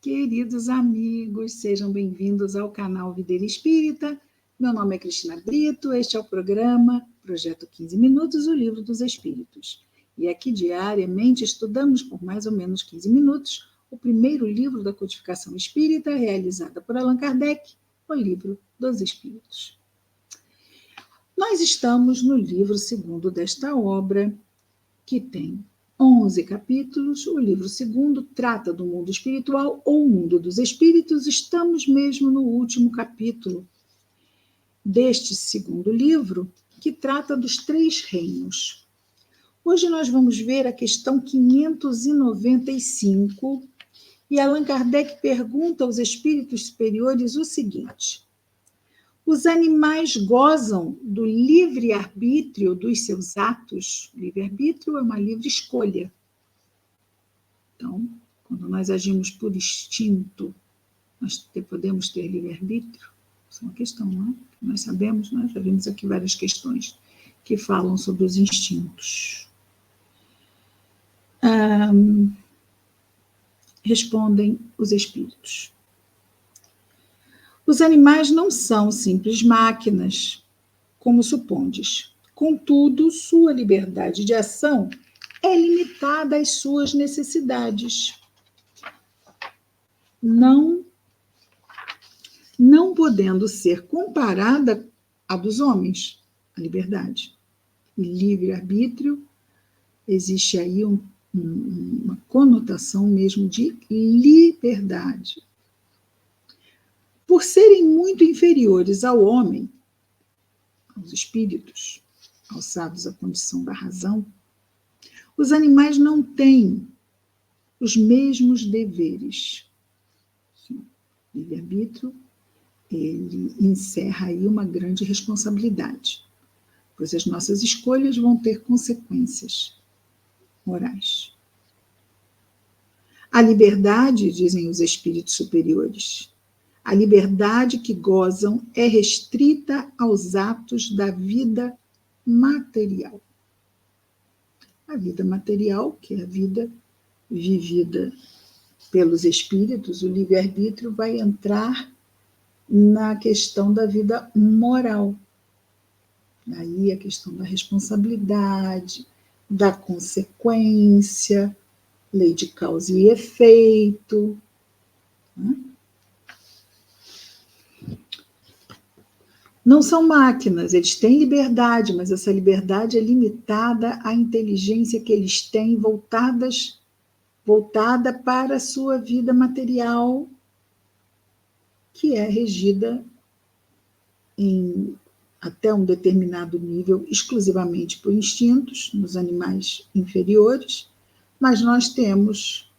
Queridos amigos, sejam bem-vindos ao canal Videira Espírita. Meu nome é Cristina Brito, este é o programa Projeto 15 Minutos, o Livro dos Espíritos. E aqui diariamente estudamos por mais ou menos 15 minutos o primeiro livro da codificação espírita, realizada por Allan Kardec, o Livro dos Espíritos. Nós estamos no livro segundo desta obra, que tem 11 capítulos. O livro segundo trata do mundo espiritual ou mundo dos espíritos. Estamos mesmo no último capítulo deste segundo livro, que trata dos 3 reinos. Hoje nós vamos ver a questão 595, e Allan Kardec pergunta aos espíritos superiores o seguinte: os animais gozam do livre-arbítrio dos seus atos? Livre-arbítrio é uma livre escolha. Então, quando nós agimos por instinto, nós podemos ter livre-arbítrio? Isso é uma questão, não é? Nós sabemos, né? Já vimos aqui várias questões que falam sobre os instintos. Respondem os espíritos. Os animais não são simples máquinas, como supondes. Contudo, sua liberdade de ação é limitada às suas necessidades. Não podendo ser comparada à dos homens, a liberdade. E livre-arbítrio, existe aí uma conotação mesmo de liberdade. Por serem muito inferiores ao homem, aos espíritos, alçados à condição da razão, os animais não têm os mesmos deveres. O livre-arbítrio, ele encerra aí uma grande responsabilidade, pois as nossas escolhas vão ter consequências morais. A liberdade, dizem os espíritos superiores, a liberdade que gozam é restrita aos atos da vida material. A vida material, que é a vida vivida pelos espíritos, o livre-arbítrio vai entrar na questão da vida moral. Aí a questão da responsabilidade, da consequência, lei de causa e efeito, né? Não são máquinas, eles têm liberdade, mas essa liberdade é limitada à inteligência que eles têm voltada para a sua vida material, que é regida até um determinado nível exclusivamente por instintos, nos animais inferiores, mas nós temos,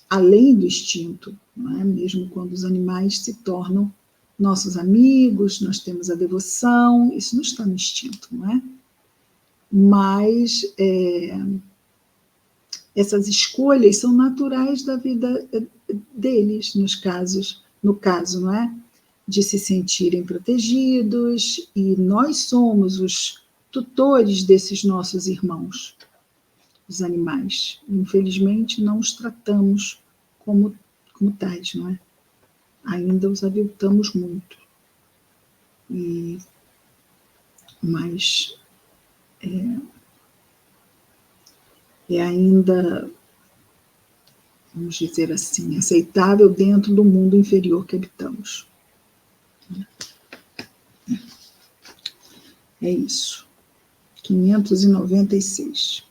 além do instinto, não é? Mesmo quando os animais se tornam nossos amigos, nós temos a devoção, isso não está no instinto, não é? Mas essas escolhas são naturais da vida deles, no caso, não é? De se sentirem protegidos, e nós somos os tutores desses nossos irmãos, os animais. Infelizmente, não os tratamos como tais, não é? Ainda os aviltamos muito. Mas é ainda, vamos dizer assim, aceitável dentro do mundo inferior que habitamos. É isso. 596.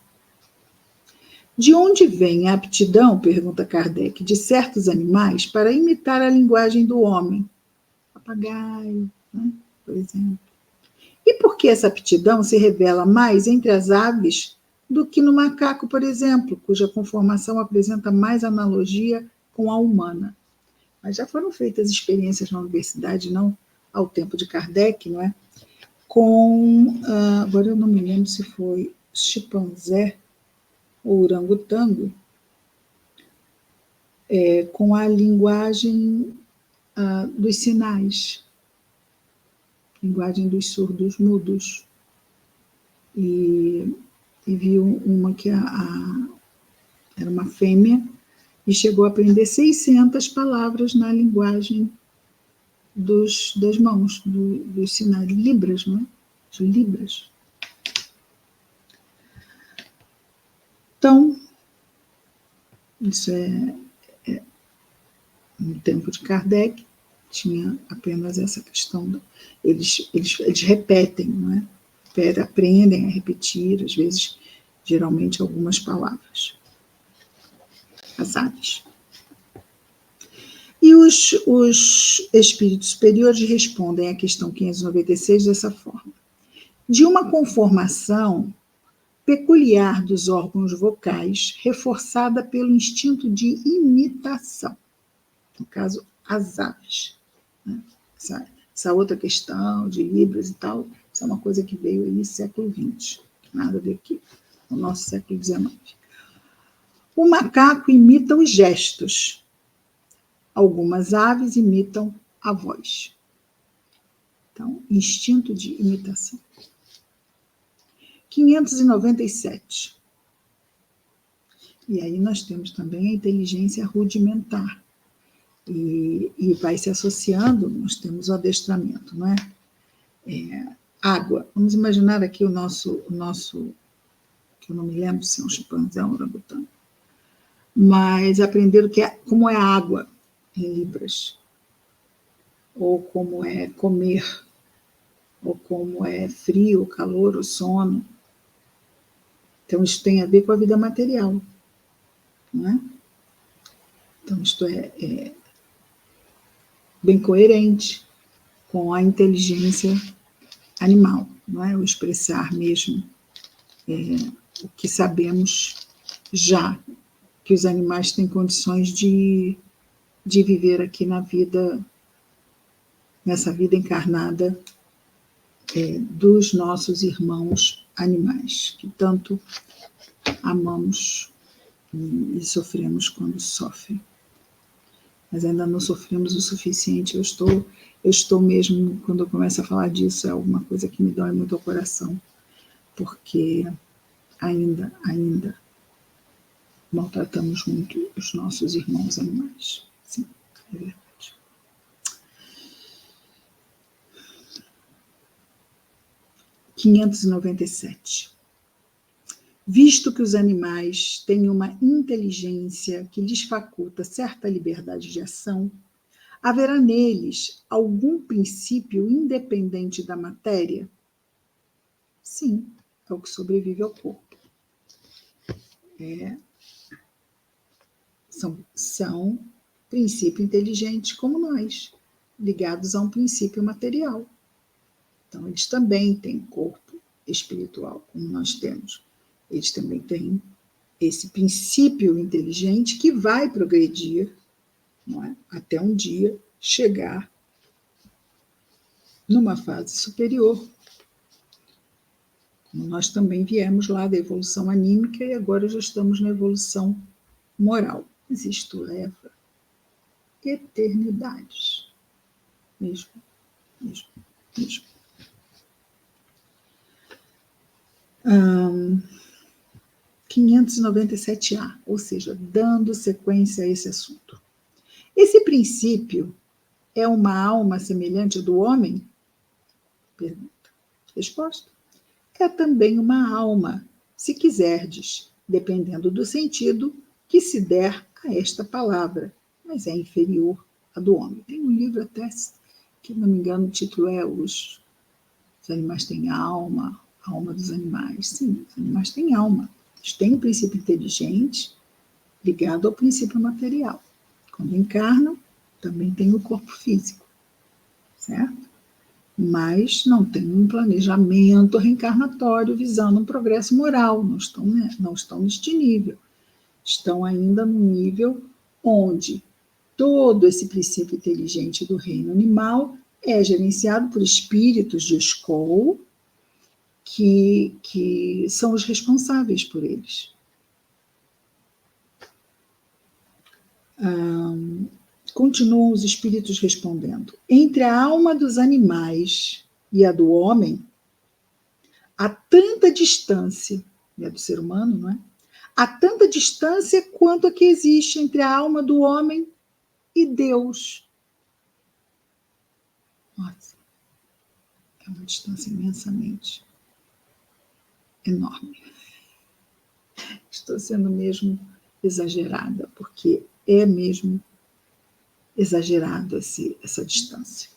De onde vem a aptidão, pergunta Kardec, de certos animais para imitar a linguagem do homem? Papagaio, né, por exemplo. E por que essa aptidão se revela mais entre as aves do que no macaco, por exemplo, cuja conformação apresenta mais analogia com a humana? Mas já foram feitas experiências na universidade, não ao tempo de Kardec, não é? Agora eu não me lembro se foi chimpanzé ou orangotango, com a linguagem dos sinais, linguagem dos surdos mudos. E viu uma que era uma fêmea e chegou a aprender 600 palavras na linguagem das mãos, dos sinais, libras, não é? Os libras. Então, isso no tempo de Kardec, tinha apenas essa questão, eles repetem, não é? Aprendem a repetir, às vezes, geralmente, algumas palavras. As aves. E os espíritos superiores respondem à questão 596 dessa forma. De uma conformação peculiar dos órgãos vocais, reforçada pelo instinto de imitação. No caso, as aves. Né? Essa outra questão de Libras e tal, isso é uma coisa que veio aí no século XX. Nada a ver aqui, no nosso século XIX. O macaco imita os gestos. Algumas aves imitam a voz. Então, instinto de imitação. 597. E aí nós temos também a inteligência rudimentar. E vai se associando, nós temos o adestramento, não é? Água. Vamos imaginar aqui o nosso, que eu não me lembro se é um chimpanzé ou um orangotango, mas aprender como é a água em Libras, ou como é comer, ou como é frio, calor, ou sono. Então, isso tem a ver com a vida material, não é? Então, isto é bem coerente com a inteligência animal, não é? O expressar mesmo o que sabemos já, que os animais têm condições de viver aqui na vida, nessa vida encarnada dos nossos irmãos animais, que tanto amamos e sofremos quando sofrem. Mas ainda não sofremos o suficiente. Eu estou mesmo, quando eu começo a falar disso, é alguma coisa que me dói muito ao coração, porque ainda maltratamos muito os nossos irmãos animais. Sim, é verdade. 597. Visto que os animais têm uma inteligência que lhes faculta certa liberdade de ação, haverá neles algum princípio independente da matéria? Sim, é o que sobrevive ao corpo. São princípios inteligentes como nós, ligados a um princípio material. Então, eles também têm corpo espiritual, como nós temos. Eles também têm esse princípio inteligente que vai progredir, não é? Até um dia chegar numa fase superior. Como nós também viemos lá da evolução anímica e agora já estamos na evolução moral. Mas isto leva eternidades. Mesmo. 597A, ou seja, dando sequência a esse assunto. Esse princípio é uma alma semelhante à do homem? Pergunta. Resposta. É também uma alma, se quiserdes, dependendo do sentido que se der a esta palavra, mas é inferior à do homem. Tem um livro até, que não me engano, o título é Os animais têm alma, a alma dos animais. Sim, os animais têm alma. Eles têm um princípio inteligente ligado ao princípio material. Quando encarnam, também tem o corpo físico, certo? Mas não tem um planejamento reencarnatório visando um progresso moral, não estão neste nível. Estão ainda no nível onde todo esse princípio inteligente do reino animal é gerenciado por espíritos de escola que são os responsáveis por eles. Continuam os espíritos respondendo. Entre a alma dos animais e a do homem, há tanta distância, e a do ser humano, não é? Há tanta distância quanto a que existe entre a alma do homem e Deus. Nossa, é uma distância imensamente enorme. Estou sendo mesmo exagerada, porque é mesmo exagerado essa distância.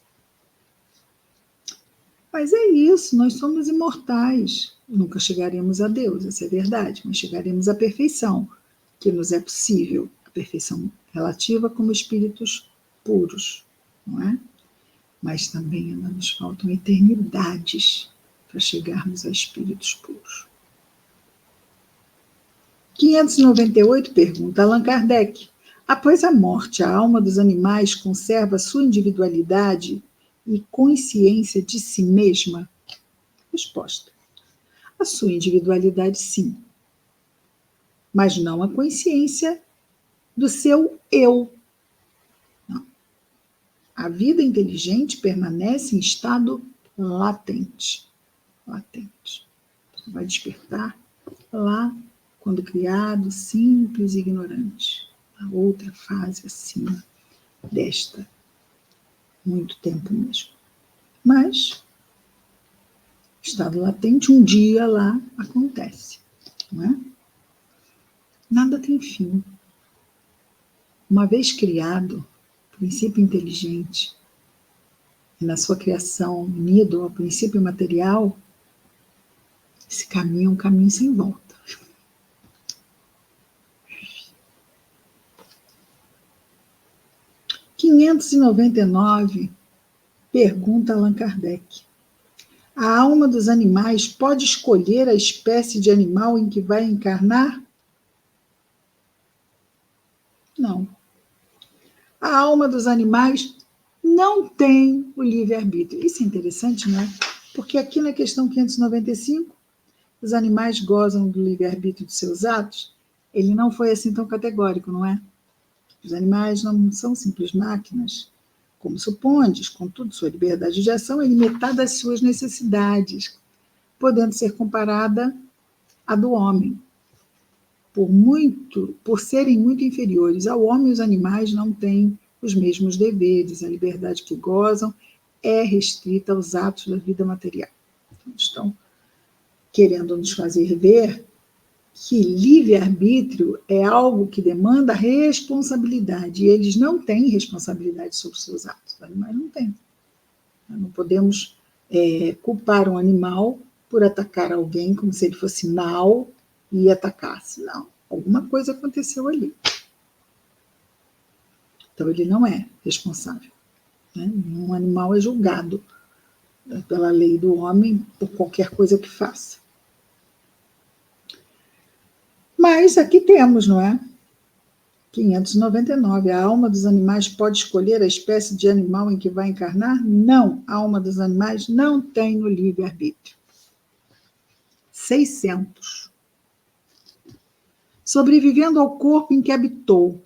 Mas é isso, nós somos imortais. Nunca chegaremos a Deus, essa é a verdade, mas chegaremos à perfeição, que nos é possível, a perfeição relativa como espíritos puros, não é? Mas também ainda nos faltam eternidades para chegarmos a espíritos puros. 598 pergunta Allan Kardec: após a morte, a alma dos animais conserva sua individualidade e consciência de si mesma? Resposta: a sua individualidade, sim, mas não a consciência do seu eu. Não. A vida inteligente permanece em estado latente. Latente. Vai despertar lá quando criado, simples e ignorante. A outra fase acima desta. Muito tempo mesmo. Mas, estado latente, um dia lá acontece. Não é? Nada tem fim. Uma vez criado, o princípio inteligente, e na sua criação unido ao princípio material, esse caminho é um caminho sem volta. 599, pergunta Allan Kardec: a alma dos animais pode escolher a espécie de animal em que vai encarnar? Não. A alma dos animais não tem o livre-arbítrio. Isso é interessante, né? Porque aqui na questão 595, os animais gozam do livre-arbítrio de seus atos. Ele não foi assim tão categórico, não é? Os animais não são simples máquinas. Como supondes, contudo, sua liberdade de ação é limitada às suas necessidades, podendo ser comparada à do homem. Por serem muito inferiores ao homem, os animais não têm os mesmos deveres. A liberdade que gozam é restrita aos atos da vida material. Então, estão querendo nos fazer ver que livre-arbítrio é algo que demanda responsabilidade, e eles não têm responsabilidade sobre os seus atos. Os animais não têm. Não podemos culpar um animal por atacar alguém como se ele fosse mau e atacasse. Não, alguma coisa aconteceu ali. Então, ele não é responsável. Né? Um animal é julgado pela lei do homem por qualquer coisa que faça. Mas aqui temos, não é? 599. A alma dos animais pode escolher a espécie de animal em que vai encarnar? Não. A alma dos animais não tem o livre-arbítrio. 600. Sobrevivendo ao corpo em que habitou,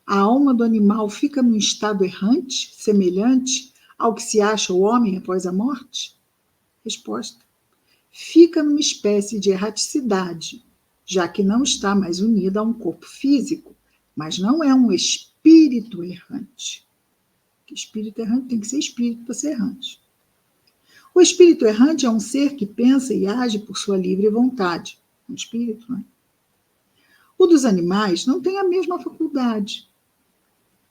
a alma do animal fica num estado errante, semelhante ao que se acha o homem após a morte? Resposta: fica numa espécie de erraticidade, já que não está mais unida a um corpo físico, mas não é um espírito errante. Porque espírito errante tem que ser espírito para ser errante. O espírito errante é um ser que pensa e age por sua livre vontade. Um espírito, não é? O dos animais não tem a mesma faculdade.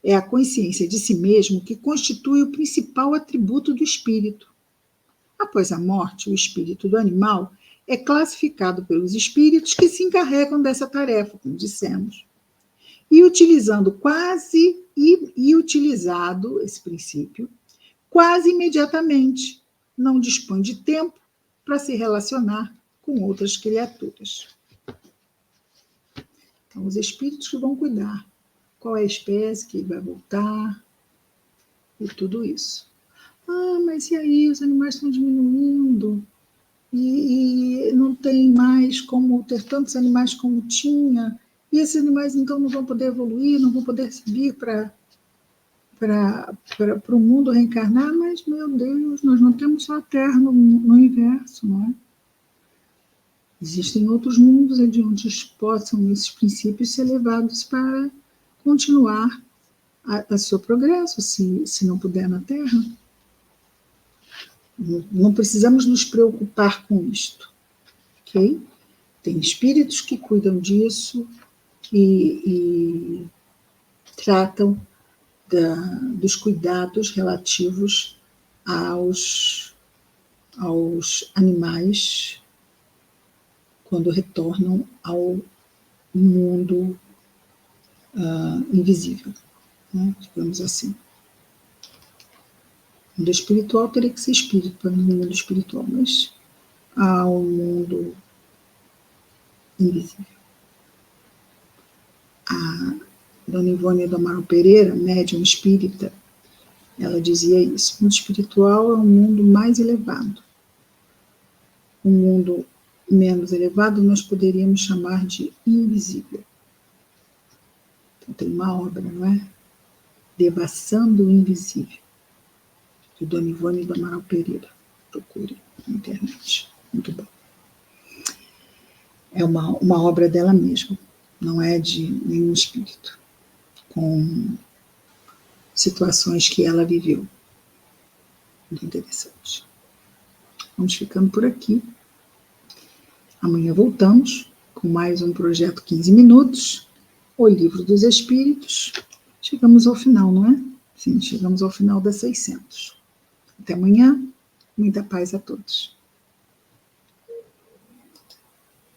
É a consciência de si mesmo que constitui o principal atributo do espírito. Após a morte, o espírito do animal é classificado pelos espíritos que se encarregam dessa tarefa, como dissemos. E utilizado esse princípio quase imediatamente, não dispõe de tempo para se relacionar com outras criaturas. Então, os espíritos que vão cuidar qual é a espécie que vai voltar e tudo isso. Ah, mas e aí, os animais estão diminuindo e não tem mais como ter tantos animais como tinha, e esses animais então não vão poder evoluir, não vão poder subir para o mundo reencarnar, mas, meu Deus, nós não temos só a Terra no universo, não é? Existem outros mundos onde possam esses princípios ser levados para continuar a seu progresso, se não puder na Terra. Não precisamos nos preocupar com isto, ok? Tem espíritos que cuidam disso e tratam dos cuidados relativos aos animais quando retornam ao mundo invisível, né? Digamos assim. O mundo espiritual teria que ser espírito para o mundo espiritual, mas há um mundo invisível. A Dona Ivone do Amaral Pereira, médium espírita, ela dizia isso: o mundo espiritual é um mundo mais elevado. O mundo menos elevado nós poderíamos chamar de invisível. Então tem uma obra, não é? Devassando o Invisível, de Dona Ivone do Amaral Pereira. Procure na internet. Muito bom. É uma obra dela mesma, não é de nenhum espírito, com situações que ela viveu. Muito interessante. Vamos ficando por aqui. Amanhã voltamos com mais um Projeto 15 Minutos, o Livro dos Espíritos. Chegamos ao final, não é? Sim, chegamos ao final das 600. Até amanhã. Muita paz a todos.